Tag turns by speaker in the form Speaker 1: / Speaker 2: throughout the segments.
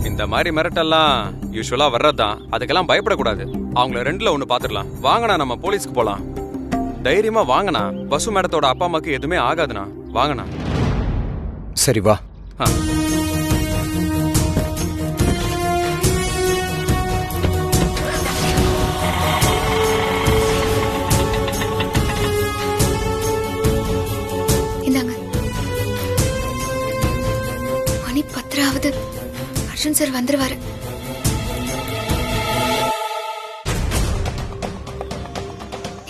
Speaker 1: இந்த மாதிரி மிரட்டெல்லாம் யூஸ்வலா வர்றதுதான். அதுக்கெல்லாம் பயப்படக்கூடாது. அவங்கள ரெண்டுல ஒண்ணு பாத்துடலாம். வாங்கண்ணா, நம்ம போலீஸ்க்கு போலாம். தைரியமா வாங்கண்ணா. வசு மேடத்தோட அப்பா அம்மாக்கு எதுவுமே ஆகாதுண்ணா. வாங்கண்ணா.
Speaker 2: சரி வா.
Speaker 3: இந்தாங்க. மணி 10 அர்ஜுன் சார் வந்துருவாரு.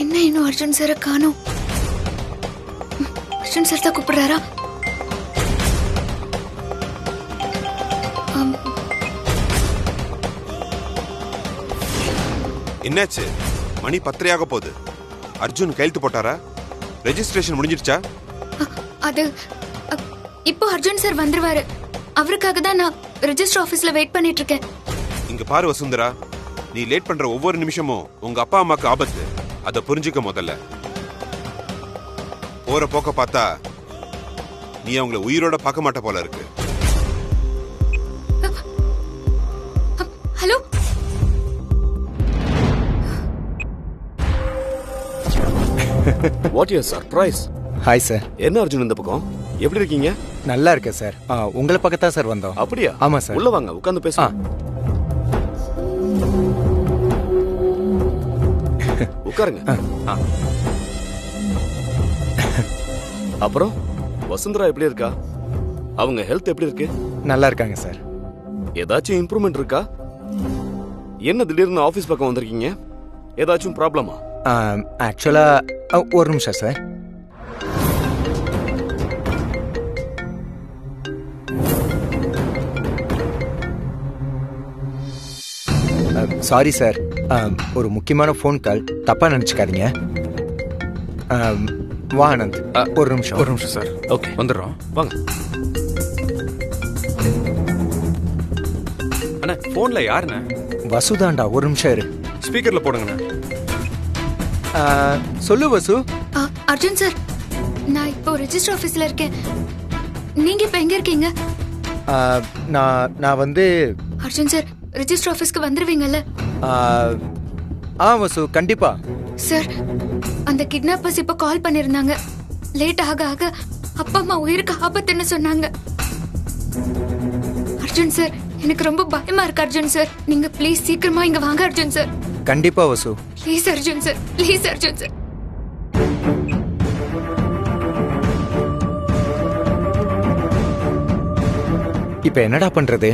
Speaker 3: என்ன இன்னும் அர்ஜுன் சார காணோம்? அர்ஜுன் சார் தான் கூப்பிடுறாரா?
Speaker 4: என்னாச்சு? மணி 10 போகுது. அர்ஜுன் கையெழுத்து போட்டாரா? ரெஜிஸ்ட்ரேஷன் முடிஞ்சிடுச்சா?
Speaker 3: அது இப்போ அர்ஜுன் சார் வந்துருவாரு. அவருக்காக தான் நான் ரெஜிஸ்டர் ஆபீஸ்ல வெயிட் பண்ணிட்டு இருக்கேன்.
Speaker 4: இங்க பாரு வசுந்தரா, நீ லேட் பண்ற ஒவ்வொரு நிமிஷமும் உங்க அப்பா அம்மாக்கு ஆபத்து. அத புரிஞ்சுக்க முதல்ல. போற போக்க பார்த்தா நீ அவங்கள உயிரோட பார்க்க மாட்ட போல இருக்கு.
Speaker 3: Hello.
Speaker 5: What is surprise?
Speaker 2: Hi sir.
Speaker 5: என்ன அர்ஜுன் இந்த பக்கம்? எப்படி இருக்கீங்க?
Speaker 2: நல்லா இருக்கேன் சார். உங்களை பக்கத்தான் சார் வந்தோம்.
Speaker 5: அப்படியா?
Speaker 2: ஆமா சார்.
Speaker 5: உள்ள வாங்க, உட்கார்ந்து பேசலாம். உட்காருங்க. அப்புறம் வசுந்தரா எப்படி இருக்கா? அவங்க ஹெல்த் எப்படி இருக்கு?
Speaker 2: நல்லா இருக்காங்க சார்.
Speaker 5: ஏதாச்சும் இம்ப்ரூவ்மெண்ட் இருக்கா? என்ன திடீர்னு ஆபீஸ் பக்கம் வந்திருக்கீங்க? ஏதாச்சும் ப்ராப்ளமா?
Speaker 2: ஆக்சுவலா ஒரு நிமிஷம் சார். சாரி சார், ஒரு முக்கியமான ஃபோன் கால். தப்பா நினைச்சுக்காதீங்க. வா ஆனந்த், ஒரு நிமிஷம்
Speaker 1: சார்.
Speaker 5: ஓகே,
Speaker 1: வந்துடுறோம்.
Speaker 5: வாங்க.
Speaker 1: அண்ணா, போன்ல யாருண்ணா?
Speaker 2: வசுதாண்டா, ஒரு நிமிஷம் இரு.
Speaker 1: ஸ்பீக்கர்ல போடுங்கண்ணா.
Speaker 2: சொல்லு வசு.
Speaker 3: அர்ஜுன் சார், நான் இப்போ ரெஜிஸ்டர் ஆபீஸ்ல இருக்கேன். நீங்க இப்ப எங்க இருக்கீங்க?
Speaker 2: நான் வந்து
Speaker 3: அர்ஜுன் சார், ரெஜிஸ்டர் ஆபீஸ்க்கு வந்துருவீங்கல்ல?
Speaker 2: வசு, கண்டிப்பா.
Speaker 3: சார், அந்த கிட்னாப்பர்ஸ் இப்ப கால் பண்ணிருந்தாங்க. லேட் ஆக ஆக அப்பா அம்மா உயிருக்கு ஆபத்துன்னு சொன்னாங்க. அர்ஜுன் சார், எனக்கு ரொம்ப பயமா இருக்கு அர்ஜுன் சார். நீங்க ப்ளீஸ் சீக்கிரமா இங்க வாங்க அர்ஜுன் சார்.
Speaker 2: கண்டிப்பா Vasu.
Speaker 3: Please Arjun sir, please Arjun sir.
Speaker 2: இப்ப என்னடா பண்றது?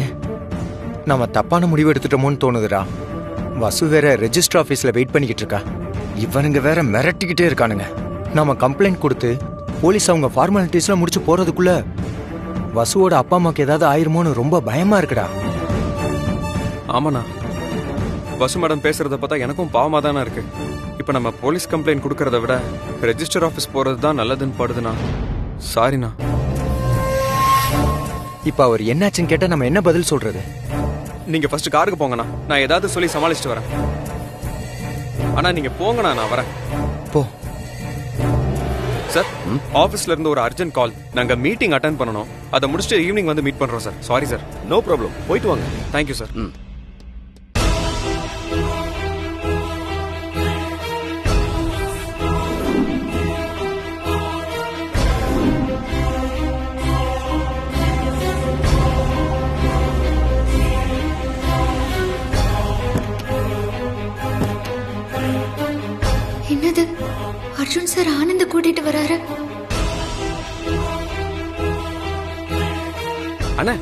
Speaker 2: நம்ம தப்பான முடிவு எடுத்துட்டோமோன்னு தோணுதுடா. வசு வேற ரெஜிஸ்டர் ஆபீஸ்ல வெயிட் பண்ணிக்கிட்டு இருக்கா. இவனுங்க வேற மிரட்டிக்கிட்டே இருக்கானுங்க. நாம கம்ப்ளைண்ட் கொடுத்து போலீஸ் அவங்க ஃபார்மாலிட்டிஸ்லாம் முடிச்சு போறதுக்குள்ள வசுவோட அப்பா அம்மாக்கு ஏதாவது ஆயிருமோன்னு ரொம்ப பயமா இருக்குடா.
Speaker 1: ஆமாண்ணா, வசு மேடம் பேசுறத பார்த்தா எனக்கும் பாவமா தானே இருக்கு. இப்ப நம்ம போலீஸ் கம்ப்ளைண்ட் கொடுக்கறத விட ரெஜிஸ்டர் ஆபீஸ் போறது தான் நல்லதுன்னு படுதுண்ணா. சாரிண்ணா.
Speaker 2: இப்ப அவர் என்னாச்சுன்னு கேட்டா நம்ம என்ன பதில் சொல்றது?
Speaker 1: நீங்க ஃபர்ஸ்ட் காருக்கு போங்கண்ணா, நான் ஏதாவது சொல்லி சமாளிச்சுட்டு வரேன். அண்ணா நீங்க போங்கண்ணா, நான் வரேன்.
Speaker 2: போ
Speaker 1: சார். ஆபீஸ்ல இருந்து ஒரு அர்ஜென்ட் கால். நாங்க மீட்டிங் அட்டென்ட் பண்ணணும். அதை முடிச்சுட்டு ஈவினிங் வந்து மீட் பண்றோம் sir. Sorry sir.
Speaker 5: No problem, போயிட்டு வாங்க.
Speaker 1: Thank you sir.
Speaker 3: என்னது, அர்ஜுன் சார் ஆனந்த கூட்டிட்டு வராரு?
Speaker 1: அண்ணா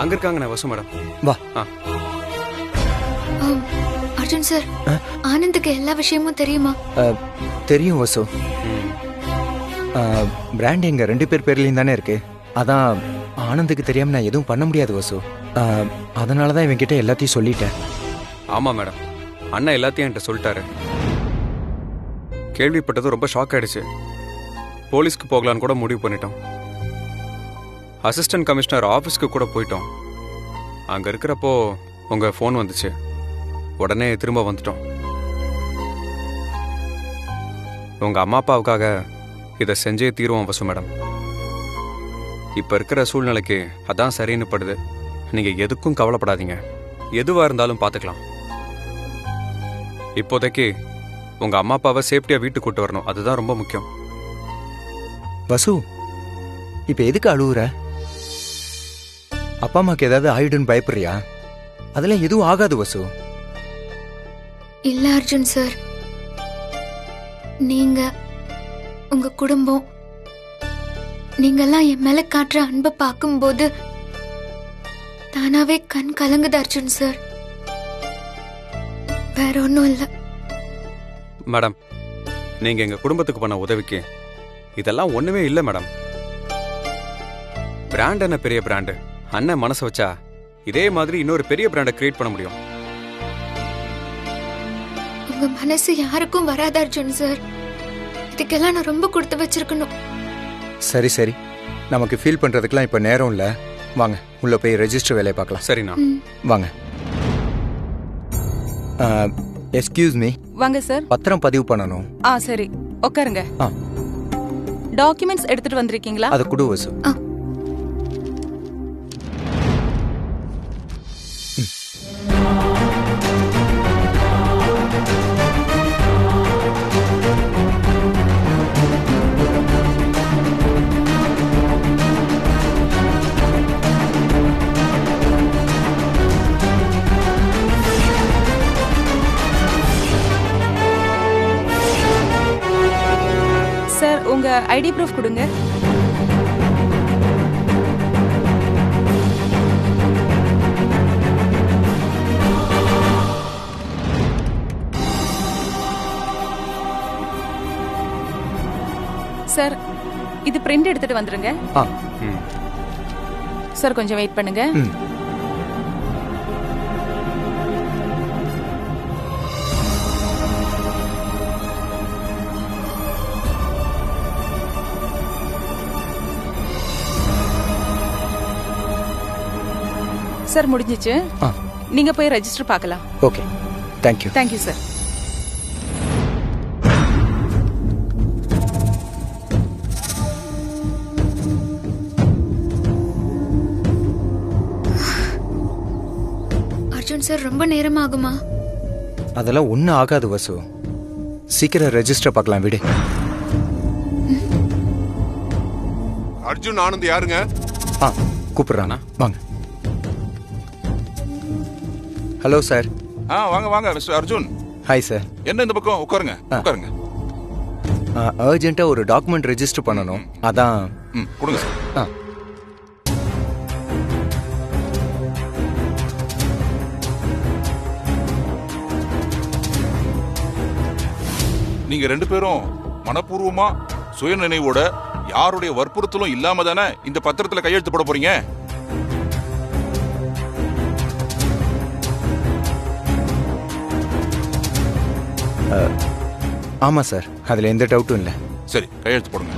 Speaker 1: அங்க இருக்காங்கண்ணா வசு மேடம்.
Speaker 2: வா.
Speaker 3: அர்ஜுன் சார், ஆனந்துக்கு எல்லா விஷயமும் தெரியுமா?
Speaker 2: தெரியும் வசு. பிராண்ட் எங்க 2 பேர் பேர்லயும் தானே இருக்கு. அதான் ஆனந்துக்கு தெரியாம நான் எதுவும் பண்ண முடியாது வசு. அதனாலதான் இவன்கிட்ட எல்லாத்தையும் சொல்லிட்டேன்.
Speaker 1: ஆமா மேடம், அண்ணா எல்லாத்தையும் என்கிட்ட சொல்லிட்டாரு. கேள்விப்பட்டது ரொம்ப ஷாக் ஆயிடுச்சு. போலீஸ்க்கு போகலான்னு கூட முடிவு பண்ணிட்டோம். அசிஸ்டன்ட் கமிஷனர் ஆஃபீஸ்க்கு கூட போயிட்டோம். அங்க இருக்கிறப்போ உங்க ஃபோன் வந்துச்சு. உடனே திரும்ப வந்துட்டோம். உங்க அம்மா அப்பாவுக்காக இதை செஞ்சே தீருவோம் வசு மேடம். இப்ப இருக்கிற சூழ்நிலைக்கு அதான் சரின்னு படுது. நீங்க எதுக்கும் கவலைப்படாதீங்க. எதுவா இருந்தாலும் பார்த்துக்கலாம். இப்போதைக்கு உங்க அம்மா அப்பாவை சேஃப்டியா வீட்டுக்கு கூட்டு வரணும். அதுதான் ரொம்ப முக்கியம்.
Speaker 2: வசு, இப்ப எதுக்கு அழுவுற? அப்பா அம்மாக்கு ஏதாவது ஆயிடுன்னு பயப்படுறியா? அதெல்லாம் எதுவும் ஆகாது வசு.
Speaker 3: இல்ல அர்ஜுன் சார், நீங்க, உங்க குடும்பம், நீங்கெல்லாம் என் மேல காட்டுற அன்பை பார்க்கும்போது தானாவே கண் கலங்குது அர்ஜுன் சார். வேற ஒன்றும் இல்லை.
Speaker 1: மேடம், நீங்க எங்க குடும்பத்துக்கு பண்ண உதவிக்கு இதெல்லாம் ஒண்ணுமே இல்லை மேடம். பிராண்ட் என்ன பெரிய பிராண்டு, அண்ணன் மனசு வச்சா இதே மாதிரி இன்னொரு பெரிய பிராண்டை கிரியேட் பண்ண முடியும்.
Speaker 3: உங்க மனசு யாருக்கும் வராது அர்ஜுன் சார். இதுக்கெல்லாம் நான் ரொம்ப கொடுத்து வச்சிருக்கணும்.
Speaker 2: சரி சரி, நமக்கு ஃபீல் பண்றதுக்கெல்லாம் இப்ப நேரம் இல்ல. வாங்க உள்ள போய் ரெஜிஸ்டர் வேலையை பார்க்கலாம்.
Speaker 1: சரிண்ணா.
Speaker 2: வாங்க. Excuse me.
Speaker 6: வாங்க சார்.
Speaker 2: பத்திரம் பதிவு பண்ணணும்.
Speaker 6: சரி, உட்காருங்க.
Speaker 2: ஆ.
Speaker 6: டாக்குமெண்ட்ஸ் எடுத்துட்டு வந்திருக்கீங்களா?
Speaker 2: அதை கொடு வசு.
Speaker 6: சார், உங்க ஐடி ப்ரூஃப் கொடுங்க. சார், இது பிரிண்ட் எடுத்துட்டு வந்துருங்க. சார், கொஞ்சம் வெயிட் பண்ணுங்க. சார், முடிஞ்சிச்சு. நீங்க போய் ரெஜிஸ்டர் பார்க்கலாம்.
Speaker 2: Okay, thank you.
Speaker 6: Thank you sir.
Speaker 3: Arjun sir, ரொம்ப நேரம் ஆகுமா?
Speaker 2: அதெல்லாம் ஒன்றும் ஆகாது வசு. சீக்கிரம் ரெஜிஸ்டர் பார்க்கலாம், விடு.
Speaker 4: அர்ஜுன் ஆனந்த் யாருங்க?
Speaker 2: கூப்பிடுறானா? வாங்க. Hello sir.
Speaker 7: வாங்க வாங்க மிஸ்டர் அர்ஜுன்.
Speaker 2: Hi sir.
Speaker 7: என்ன இந்த பக்கம் உட்காருங்க. உட்காருங்க.
Speaker 2: அர்ஜென்ட்டா ஒரு டாக்குமெண்ட் ரெஜிஸ்டர் பண்ணணும். அதான்.
Speaker 7: கொடுங்க சார். நீங்க ரெண்டு பேரும் மனப்பூர்வமா சுயநினைவோட யாருடைய வற்புறுத்தலும் இல்லாம தானே இந்த பத்திரத்துல கையெழுத்து போட போறீங்க?
Speaker 2: ஆமா சார், அதுல எந்த டவுட்டும் இல்லை.
Speaker 7: சரி, கையெழுத்து போடுங்க.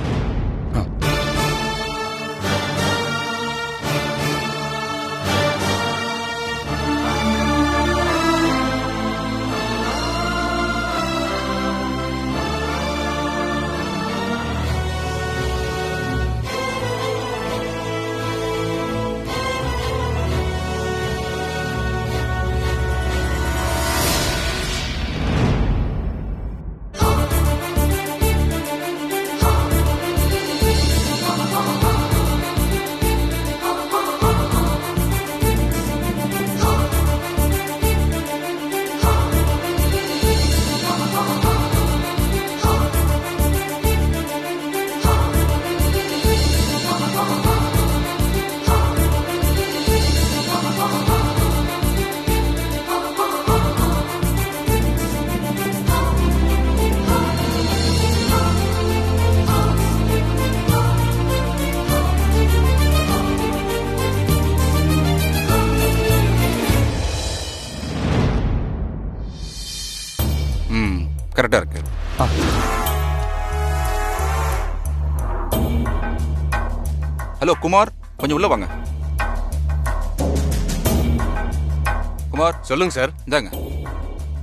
Speaker 7: கரெக்டா இருக்கு. ஹலோ குமார், கொஞ்சம் உள்ள வாங்க. குமார்,
Speaker 4: சொல்லுங்க சார்.
Speaker 7: இந்தாங்க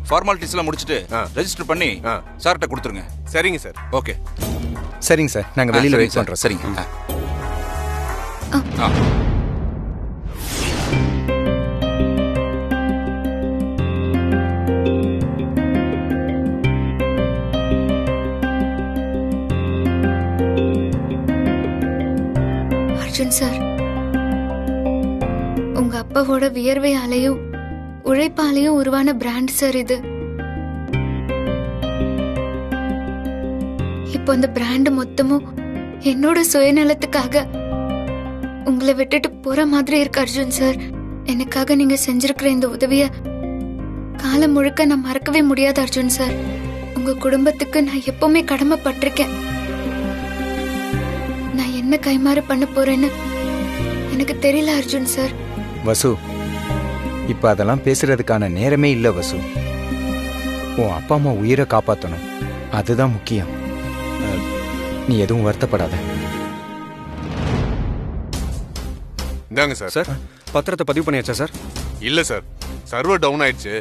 Speaker 7: ஃபார்மாலிட்டிஸ் எல்லாம் முடிச்சிட்டு ரெஜிஸ்டர் பண்ணி சார்கிட்ட கொடுத்துருங்க.
Speaker 4: சரிங்க சார்.
Speaker 7: ஓகே.
Speaker 2: சரிங்க சார், நாங்க வெளியில வெயிட் பண்றோம்.
Speaker 7: சரிங்க.
Speaker 3: அர்ஜுன் சார். உங்க அப்பாவோட வியர்வையாலையும் உழைப்பாலையும் உருவான பிராண்ட் சார் இது. இப்போ இந்த பிராண்ட் மொத்தமும் என்னோட சுயநலத்துக்காக உங்களை விட்டுட்டு போற மாதிரி இருக்கு அர்ஜுன் சார். எனக்காக நீங்க செஞ்சிருக்கிற இந்த உதவிய காலம் முழுக்க நான் மறக்கவே முடியாது அர்ஜுன் சார். உங்க குடும்பத்துக்கு நான் எப்பவுமே கடமைப்பட்டிருக்கேன். நான் என்ன கைமாறு பண்ண போறேன்னு எனக்கு தெரியல அர்ஜுன் சார்.
Speaker 2: வசு, இப்ப அதெல்லாம் பேசுறதுக்கான நேரமே இல்ல வசு. உன் அப்பா அம்மா உயிரை காப்பாத்தணும், அதுதான் முக்கியம். நீ எதுவும் வருத்தப்படாத.
Speaker 8: இந்தாங்க சார்.
Speaker 1: சார் பத்திரத்தை பதிவு பண்ணியாச்சா சார்?
Speaker 8: இல்ல சார், சர்வர் டவுன் ஆயிடுச்சு.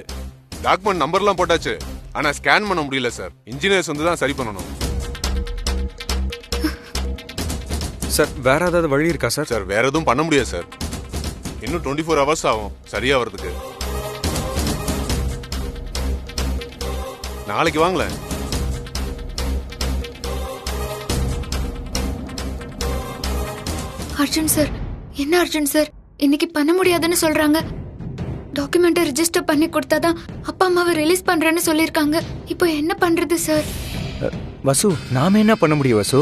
Speaker 8: டாக்குமெண்ட் நம்பர்லாம் போட்டாச்சு, ஆனா ஸ்கேன் பண்ண முடியல சார். இன்ஜினியர்ஸ் வந்து தான் சரி பண்ணணும்.
Speaker 1: சார் வேற ஏதாவது வழி இருக்கா சார்?
Speaker 8: சார் வேற எதுவும் பண்ண முடியாது சார். இன்னும் 24 ஹவர்ஸ் ஆகும் சரியா வரதுக்கு. நாளைக்கு வாங்களேன்.
Speaker 3: அர்ஜுன் சார், என்ன அர்ஜுன் சார், இன்னைக்கு பண்ண முடியாதுன்னு சொல்றாங்க. டாக்குமெண்ட்டை ரெஜிஸ்டர் பண்ணி கொடுத்தாதான் அப்பா அம்மாவை ரிலீஸ் பண்றேன்னு சொல்லிருக்காங்க. இப்போ என்ன பண்றது சார்?
Speaker 2: வசு, நாம என்ன பண்ண முடியும் வசு?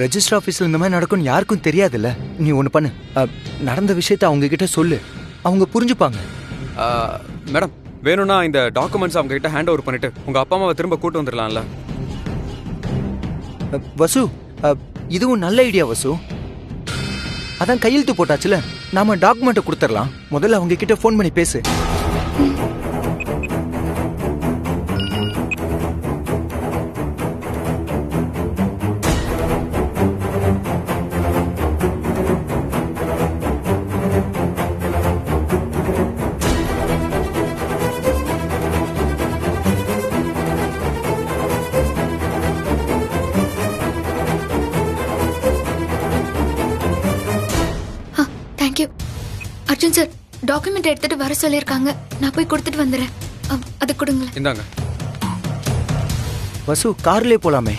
Speaker 2: ரெஜிஸ்டர் ஆபீஸ்ல இந்த மாதிரி நடக்கும்னு யாருக்கும் தெரியாதுல்ல. நீ ஒண்ணு பண்ணு, நடந்த விஷயத்த அவங்க கிட்ட சொல்லு, அவங்க புரிஞ்சுப்பாங்க.
Speaker 1: மேடம் வேணும்னா இந்த டாக்குமெண்ட்ஸ் அவங்க கிட்ட ஹேண்ட் ஓவர் பண்ணிட்டு உங்க அப்பா அம்மாவை திரும்ப கூட்டு வந்துடலாம்ல?
Speaker 2: வசு, இதுவும் நல்ல ஐடியா வசு. அதான் கையெழுத்து போட்டாச்சுல, நாம டாக்குமெண்ட்டை கொடுத்துடலாம். முதல்ல அவங்க கிட்ட ஃபோன் பண்ணி பேசு.
Speaker 3: Thank you Arjun sir. டாக்குமெண்ட் எடுத்துட்டு வர சொல்லிருக்காங்க, நான் போய் கொடுத்துட்டு வந்துடுறேன். அது கொடுங்களேன்.
Speaker 1: இந்தாங்க.
Speaker 2: வசு, கார்லயே போலாமே?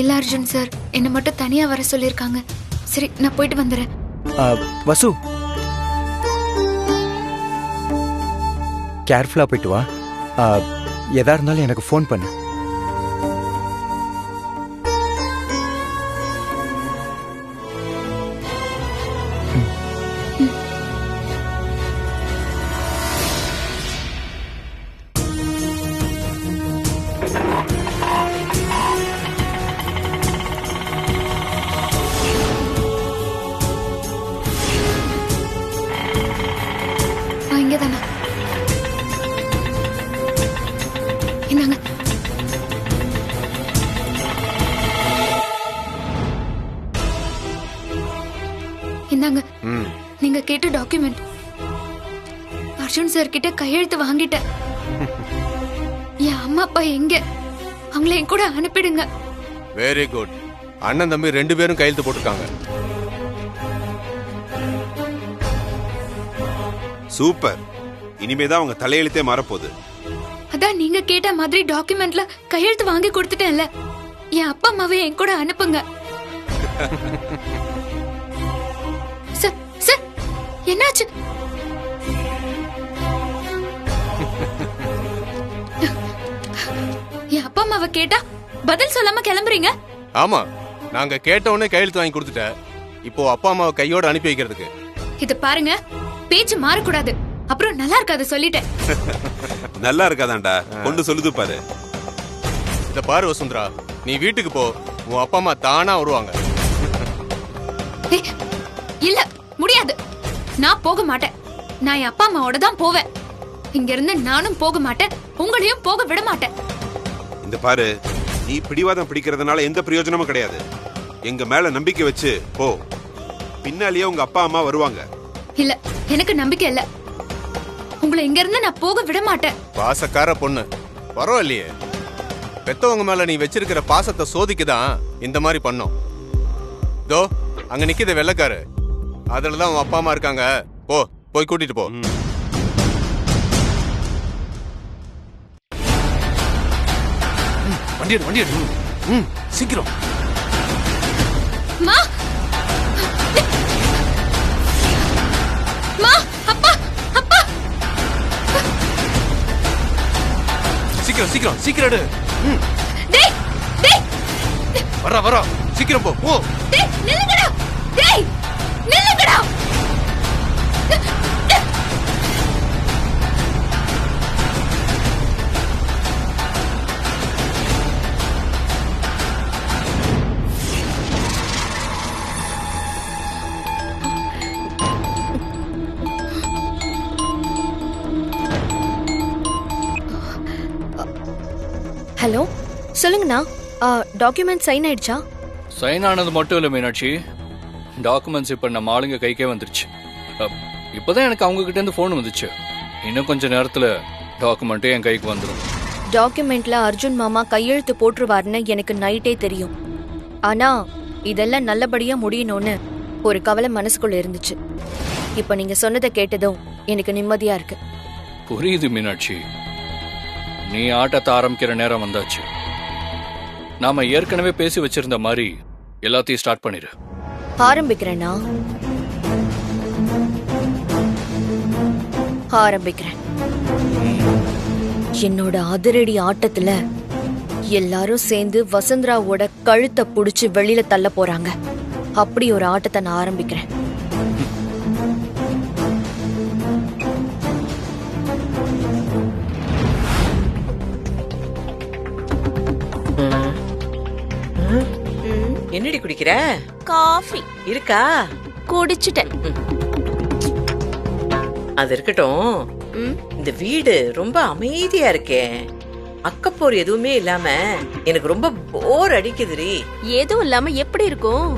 Speaker 3: இல்ல அர்ஜுன் சார், என்ன மட்டும் தனியா வர சொல்லிருக்காங்க. சரி, நான் போயிட்டு வந்துடுறேன்.
Speaker 2: வசு, கேர்ஃபுல்லா போயிட்டு வா. எதா இருந்தாலும் எனக்கு ஃபோன் பண்ணு.
Speaker 3: இங்கதானா? இந்தாங்க. இந்தாங்க, நீங்க கேட்ட டாக்குமெண்ட். அர்ஜுன் சார் கிட்ட கையெழுத்து வாங்கிட்டேன். என் அம்மா அப்பா எங்க, அவங்கள என் கூட அனுப்பிடுங்க.
Speaker 8: Very good. அண்ணன் தம்பி 2 பேரும் கையெழுத்து போட்டுருக்காங்க.
Speaker 4: சூப்பர். இனிமேதான் அவங்க தலையெழுத்தே மாறப்போகுது.
Speaker 3: அதான் நீங்க கேட்ட மாதிரி டாக்குமெண்ட்ல கையெழுத்து வாங்கி கொடுத்துட்டேன்ல. என் அப்பா அம்மாவை என் கூட அனுப்புங்க. சார், சார், என்னாச்சு? என் அப்பா அம்மாவை கேட்டா பதில் சொல்லாம கிளம்புறீங்க?
Speaker 8: ஆமா, நாங்க கேட்ட உடனே கையெழுத்து வாங்கி கொடுத்துட்ட. இப்போ அப்பா அம்மாவை கையோட அனுப்பி வைக்கிறதுக்கு.
Speaker 3: இது பாருங்க, பேச்சு மாறக்கூடாது, அப்புறம் நல்லா இருக்காது சொல்லிட்டேன்.
Speaker 4: நல்லா இருக்காதாண்டா, கொண்டு சொல்லுது பாரு.
Speaker 8: இத பாரு வசுந்தரா, நீ வீட்டுக்கு போ, உன் அப்பா அம்மா தானா வருவாங்க.
Speaker 3: இல்ல, முடியாது. நான் போக மாட்டேன். நான் என் அப்பா அம்மாவோட தான் போவேன். இங்க இருந்து நானும் போக மாட்டேன், உங்களையும் போக விட மாட்டேன்.
Speaker 4: இந்த பாரு, நீ பிடிவாதம் பிடிக்கிறதுனால எந்த பிரயோஜனமும் கிடையாது. எங்க மேல நம்பிக்கை வச்சு போ, பின்னாலேயே உங்க அப்பா அம்மா வருவாங்க.
Speaker 3: இல்ல, எனக்கு நம்பிக்கை இல்ல. உங்களை இங்க இருந்து நான் போக விட மாட்டேன்.
Speaker 8: பாசக்கார பொண்ணு, பரவாயில்லையே. பெத்தவங்க மேல நீ வச்சிருக்கிற பாசத்தை சோதிக்குதான் இந்த மாதிரி பண்ணோம். தோ அங்க நிக்கிற வெள்ளக்காரு, அதுலதான் உன் அப்பா அம்மா இருக்காங்க. போ, போய் கூட்டிட்டு போ. வண்டி சீக்கிரம்.
Speaker 3: மா, மா, அப்பா, அப்பா.
Speaker 8: சீக்கிரம் சீக்கிரம் சீக்கிரம் எடு.
Speaker 3: டேய், டேய்,
Speaker 8: வர சீக்கிரம் போ.
Speaker 3: டேய், நில்லுங்கடா. டேய், நில்லுங்கடா.
Speaker 9: ஹலோ, சொல்லுங்கண்ணா. டாக்குமெண்ட் சைன் ஆயிடுச்சா?
Speaker 10: சைன் ஆனது மட்டும் இல்லை மீனாட்சி, டாக்குமெண்ட்ஸ் இப்போ நம்ம ஆளுங்க கைக்கே வந்துருச்சு. இப்போதான் எனக்கு அவங்க கிட்ட இருந்து ஃபோன் வந்துச்சு. இன்னும் கொஞ்ச நேரத்தில் டாக்குமெண்ட்டே என் கைக்கு வந்துடும்.
Speaker 9: டாக்குமெண்ட்ல அர்ஜுன் மாமா கையெழுத்து போட்டுருவாருன்னு எனக்கு நைட்டே தெரியும். ஆனா இதெல்லாம் நல்லபடியா முடியணும்னு ஒரு கவலை மனசுக்குள்ள இருந்துச்சு. இப்போ நீங்க சொன்னதை கேட்டதும் எனக்கு நிம்மதியா இருக்கு.
Speaker 10: புரியுது மீனாட்சி, நீ ஆட்டத்தை ஆரம்பிக்கிற நேரம் வந்தாச்சு. நாம ஏற்கனவே பேசி வச்சிருந்த மாதிரி எல்லாத்தையும் ஸ்டார்ட் பண்ணிடு.
Speaker 9: ஆரம்பிக்கிறேன்னா ஆரம்பிக்கிறேன். என்னோட அதிரடி ஆட்டத்துல எல்லாரும் சேர்ந்து வசந்தராவோட கழுத்தை புடிச்சு வெளியில தள்ள போறாங்க. அப்படி ஒரு ஆட்டத்தை நான் ஆரம்பிக்கிறேன்.
Speaker 11: என்னடி குடிக்கிற?
Speaker 9: காஃபி
Speaker 11: இருக்கா?
Speaker 9: குடிச்சிட்டேன்.
Speaker 11: அது இருக்கட்டும். இந்த வீடு ரொம்ப அமைதியா இருக்கே, அக்கப்போர் எதுவுமே இல்லாம எனக்கு ரொம்ப போர் அடிக்குதுரி.
Speaker 9: எதுவும் இல்லாம எப்படி இருக்கும்?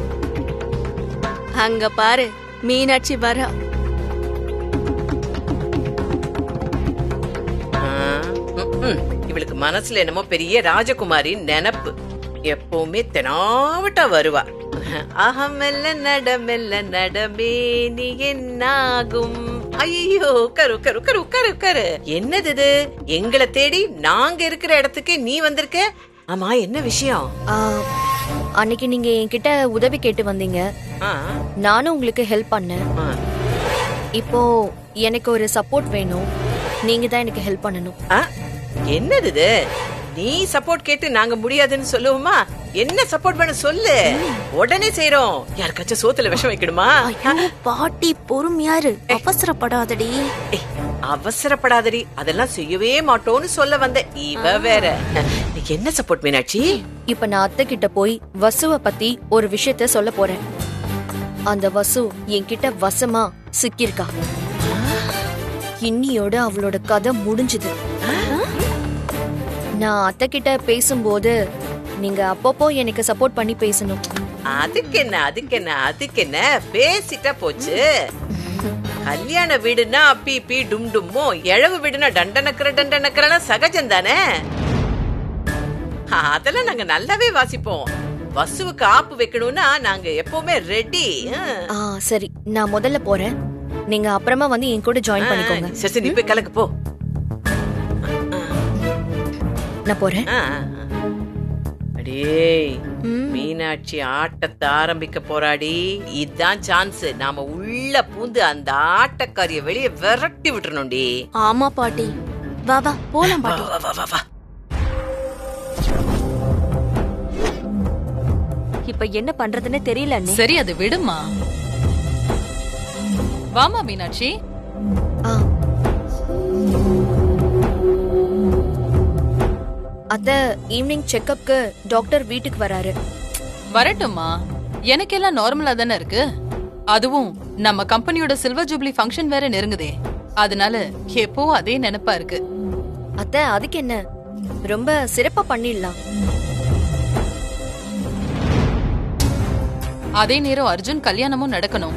Speaker 9: அங்க பாரு, மீனாட்சி வரா.
Speaker 11: இவளுக்கு மனசுல என்னமோ பெரிய ராஜகுமாரி நினப்பு. எப்பவுமே தெனாவட்டா வருவா. அகமெல்ல நடமெல்ல நடமே நீ என்னாகும். ஐயோ, உட்காரு உட்காரு உட்காரு உட்காரு உட்காரு. என்னது இது? எங்களை தேடி நாங்க இருக்கிற இடத்துக்கு நீ வந்திருக்க? ஆமா, என்ன விஷயம்?
Speaker 9: அன்னைக்கு நீங்க என்கிட்ட உதவி கேட்டு வந்தீங்க, நானும் உங்களுக்கு ஹெல்ப் பண்ணேன். இப்போ எனக்கு ஒரு சப்போர்ட் வேணும், நீங்க தான் எனக்கு ஹெல்ப் பண்ணணும்.
Speaker 11: என்னது இது? நீ சப்போர்ட் கேட்டு நாங்க முடியாதுன்னு சொல்லுவோமா? என்ன சப்போர்ட் பண்ண சொல்லு, உடனே செய்றோம். யாருக்காச்சும் சோத்துல விஷம் வைக்கணுமா?
Speaker 9: பாட்டி பொறுமையாரு, அவசரப்படாதடி.
Speaker 11: அவசரப்படாதடி, அதெல்லாம் செய்யவே மாட்டோம்னு சொல்ல வந்த இவ வேற. என்ன சப்போர்ட் மீனாட்சி?
Speaker 9: இப்ப நான் அத்தை கிட்ட போய் வசுவ பத்தி ஒரு விஷயத்த சொல்ல போறேன். அந்த வசு என்கிட்ட வசமா சிக்கிருக்கா. இன்னியோட அவளோட கதை முடிஞ்சுது. நான் அத்தை கிட்ட பேசும்போது நீங்க அப்பப்போ எனக்கு சப்போர்ட் பண்ணி பேசணும்.
Speaker 11: அதுக்கு என்ன அதுக்கு என்ன அதுக்கு என்ன, பேசிட்டா போச்சு. கல்யாண வீடுனா பி பி டும் டும்மோ, எழவு வீடுனா டண்டனக்கற சகஜம் தானே. அதெல்லாம் நாங்க நல்லாவே வாசிப்போம். வசுவுக்கு ஆப்பு வைக்கணும்னா நாங்க எப்பவுமே ரெடி.
Speaker 9: சரி, நான் முதல்ல போறேன், நீங்க அப்புறமா வந்து என் கூட ஜாயின் பண்ணிக்கோங்க.
Speaker 11: சரி, நீ போய் கலக்கு போ.
Speaker 9: நான் போறேன்.
Speaker 11: அடேய், மீனாட்சி ஆட்டத்தை ஆரம்பிக்க போராடி. இதுதான் சான்ஸ். நாம உள்ள பூந்து அந்த ஆட்டக்காரிய வெளியே விரட்டி விட்டுறணும்டி.
Speaker 9: ஆமா பாட்டி, வா வா போலாம் பாட்டி.
Speaker 11: வா வா வா வா.
Speaker 9: இப்ப என்ன பண்றதுன்னு தெரியல.
Speaker 6: சரி, அது விடுமா. வாமா மீனாட்சி.
Speaker 9: அத்த, ஈவினிங் செக்கப்க்கு டாக்டர் வீட்டுக்கு வராரு.
Speaker 6: வரட்டுமா, எனக்கெல்லாம் நார்மலா தானே இருக்கு. அதுவும் நம்ம கம்பெனியோட சில்வர் ஜூப்ளி ஃபங்க்ஷன் வேற நெருங்குதே, அதனால எப்போ அதே நினைப்பா இருக்கு.
Speaker 9: அத்த, அதுக்கு என்ன, ரொம்ப சிறப்பா பண்ணிடலாம்.
Speaker 6: அதே நேரம் அர்ஜுன் கல்யாணமும் நடக்கணும்.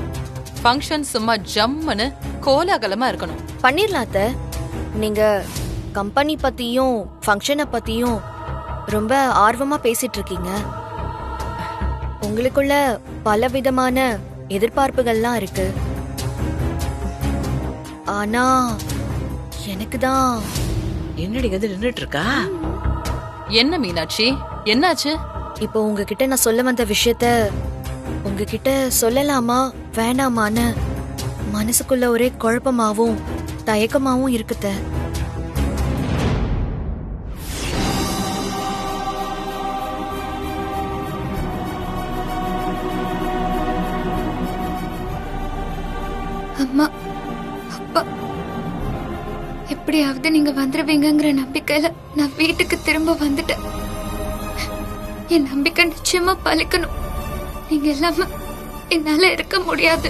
Speaker 6: ஃபங்க்ஷன் சும்மா ஜம்முன்னு கோலாகலமா இருக்கணும்.
Speaker 9: பண்ணிடலாம் அத்த. நீங்க கம்பெனி பத்தியும் ஃபங்க்ஷனை பத்தியும் ரொம்ப ஆர்வமா பேசிட்டு இருக்கீங்க. உங்களுக்குள்ள பல விதமான எதிர்பார்ப்புகள்லாம் இருக்கு. ஆனா எனக்கு தான்.
Speaker 11: என்னடி வந்து நின்னுட்டு இருக்கா?
Speaker 6: என்ன மீனாட்சி, என்னாச்சு?
Speaker 9: இப்போ உங்ககிட்ட நான் சொல்ல வந்த விஷயத்த உங்ககிட்ட சொல்லலாமா வேணாமான்னு மனசுக்குள்ள ஒரே குழப்பமாவும் தயக்கமாவும் இருக்குத.
Speaker 3: அம்மா அப்பா எப்படியாவது நீங்க வந்துருவீங்கங்கிற நம்பிக்கையில நான் வீட்டுக்கு திரும்ப வந்துட்டேன். என் நம்பிக்கை நிச்சயமா பலிக்கணும். நீங்க இல்லாம என்னால இருக்க முடியாது.